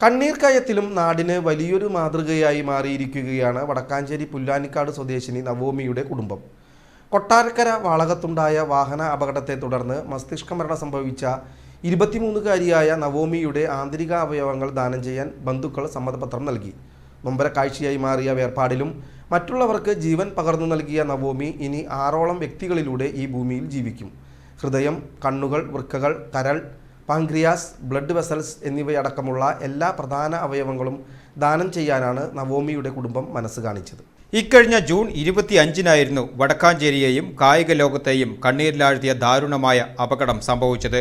കണ്ണീർക്കയത്തിലും നാടിന് വലിയൊരു മാതൃകയായി മാറിയിരിക്കുകയാണ് വടക്കാഞ്ചേരി പുല്ലാനിക്കാട് സ്വദേശിനി നവോമിയുടെ കുടുംബം. കൊട്ടാരക്കര വാളകത്തുണ്ടായ വാഹന അപകടത്തെ തുടർന്ന് മസ്തിഷ്കമരണം സംഭവിച്ച 23-കാരിയായ നവോമിയുടെ ആന്തരിക അവയവങ്ങൾ ദാനം ചെയ്യാൻ ബന്ധുക്കൾ സമ്മതപത്രം നൽകി. നൊമ്പര കാഴ്ചയായി മാറിയ വേർപാടിലും മറ്റുള്ളവർക്ക് ജീവൻ പകർന്നു നൽകിയ നവോമി ഇനി 6ഓളം വ്യക്തികളിലൂടെ ഈ ഭൂമിയിൽ ജീവിക്കും. ഹൃദയം, കണ്ണുകൾ, വൃക്കകൾ, കരൾ, പാൻക്രിയാസ്, ബ്ലഡ് വെസൽസ് എന്നിവയടക്കമുള്ള എല്ലാ പ്രധാന അവയവങ്ങളും ദാനം ചെയ്യാനാണ് നവോമിയുടെ കുടുംബം മനസ്സ് കാണിച്ചത്. ഇക്കഴിഞ്ഞ ജൂൺ 25-നായിരുന്നു വടക്കാഞ്ചേരിയെയും കായിക ലോകത്തെയും കണ്ണീരിലാഴ്ത്തിയ ദാരുണമായ അപകടം സംഭവിച്ചത്.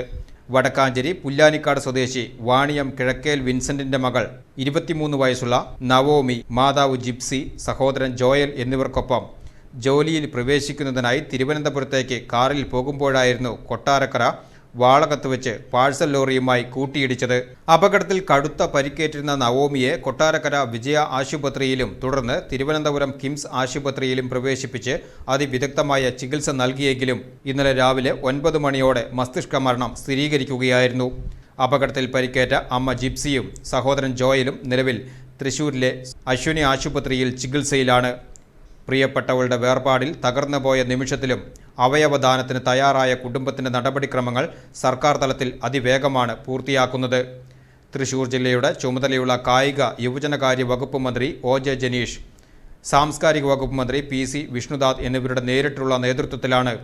വടക്കാഞ്ചേരി പുല്ലാനിക്കാട് സ്വദേശി വാണിയം കിഴക്കേൽ വിൻസെന്റിന്റെ മകൾ 23 വയസ്സുള്ള നവോമി, മാതാവ് ജിപ്സി, സഹോദരൻ ജോയൽ എന്നിവർക്കൊപ്പം ജോലിയിൽ പ്രവേശിക്കുന്നതിനായി തിരുവനന്തപുരത്തേക്ക് കാറിൽ പോകുമ്പോഴായിരുന്നു കൊട്ടാരക്കര വാളകത്ത് വെച്ച് പാഴ്സൽ ലോറിയുമായി കൂട്ടിയിടിച്ചത്. അപകടത്തിൽ കടുത്ത പരിക്കേറ്റിരുന്ന നവോമിയെ കൊട്ടാരക്കര വിജയ ആശുപത്രിയിലും തുടർന്ന് തിരുവനന്തപുരം കിംസ് ആശുപത്രിയിലും പ്രവേശിപ്പിച്ച് അതിവിദഗ്ധമായ ചികിത്സ നൽകിയെങ്കിലും ഇന്നലെ രാവിലെ 9 മണിയോടെ മസ്തിഷ്ക മരണം സ്ഥിരീകരിക്കുകയായിരുന്നു. അപകടത്തിൽ പരിക്കേറ്റ അമ്മ ജിപ്സിയും സഹോദരൻ ജോയലും നിലവിൽ തൃശൂരിലെ അശ്വിനി ആശുപത്രിയിൽ ചികിത്സയിലാണ്. പ്രിയപ്പെട്ടവളുടെ വേർപാടിൽ തകർന്നുപോയ നിമിഷത്തിലും അവയവദാനത്തിന് തയ്യാറായ കുടുംബത്തിൻ്റെ നടപടിക്രമങ്ങൾ സർക്കാർ തലത്തിൽ അതിവേഗമാണ് പൂർത്തിയാക്കുന്നത്. തൃശൂർ ജില്ലയുടെ ചുമതലയുള്ള കായിക യുവജനകാര്യ വകുപ്പ് മന്ത്രി OJ ജനീഷ്, സാംസ്കാരിക വകുപ്പ് മന്ത്രി PC വിഷ്ണുദാസ് എന്നിവരുടെ നേരിട്ടുള്ള നേതൃത്വത്തിലാണ്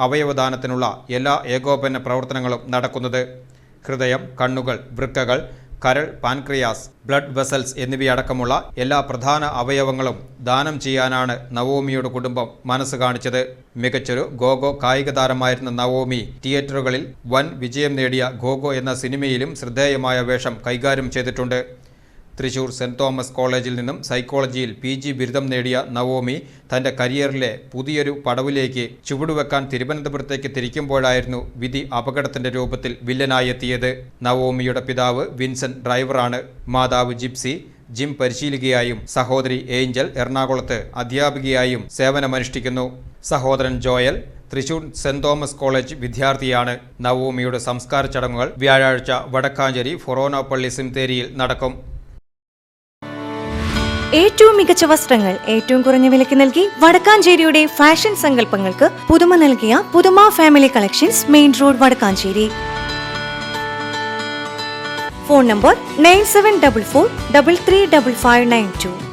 അവയവദാനത്തിനുള്ള എല്ലാ ഏകോപന പ്രവർത്തനങ്ങളും നടക്കുന്നത്. ഹൃദയം, കണ്ണുകൾ, വൃക്കകൾ, കരൾ, പാൻക്രിയാസ്, ബ്ലഡ് വെസൽസ് എന്നിവയടക്കമുള്ള എല്ലാ പ്രധാന അവയവങ്ങളും ദാനം ചെയ്യാനാണ് നവോമിയുടെ കുടുംബം മനസ്സ് കാണിച്ചത്. മികച്ചൊരു ഗോഗോ കായിക താരമായിരുന്ന നവോമി തിയേറ്ററുകളിൽ വൻ വിജയം നേടിയ ഗോഗോ എന്ന സിനിമയിലും ശ്രദ്ധേയമായ വേഷം കൈകാര്യം ചെയ്തിട്ടുണ്ട്. തൃശൂർ സെന്റ് തോമസ് കോളേജിൽ നിന്നും സൈക്കോളജിയിൽ PG ബിരുദം നേടിയ നവോമി തൻ്റെ കരിയറിലെ പുതിയൊരു പടവിലേക്ക് ചുവടുവെക്കാൻ തിരുവനന്തപുരത്തേക്ക് തിരിക്കുമ്പോഴായിരുന്നു വിധി അപകടത്തിൻ്റെ രൂപത്തിൽ വില്ലനായി എത്തിയത്. നവോമിയുടെ പിതാവ് വിൻസെന്റ് ഡ്രൈവറാണ്. മാതാവ് ജിപ്സി ജിം പരിശീലികയായും സഹോദരി ഏഞ്ചൽ എറണാകുളത്ത് അധ്യാപികയായും സേവനമനുഷ്ഠിക്കുന്നു. സഹോദരൻ Joel Thrissur saint Thomas college വിദ്യാർത്ഥിയാണ്. നവോമിയുടെ സംസ്കാര ചടങ്ങുകൾ വ്യാഴാഴ്ച വടക്കാഞ്ചേരി ഫൊറോന പള്ളി സിംതേരിയിൽ നടക്കും. ഏറ്റവും മികച്ച വസ്ത്രങ്ങൾ ഏറ്റവും കുറഞ്ഞ വിലയ്ക്ക് നൽകി വടക്കാഞ്ചേരിയുടെ ഫാഷൻ സങ്കല്പങ്ങൾക്ക് പുതുമ നൽകിയ പുതുമ family collections, main road, Vadakkanchery. Phone number 9744 335592.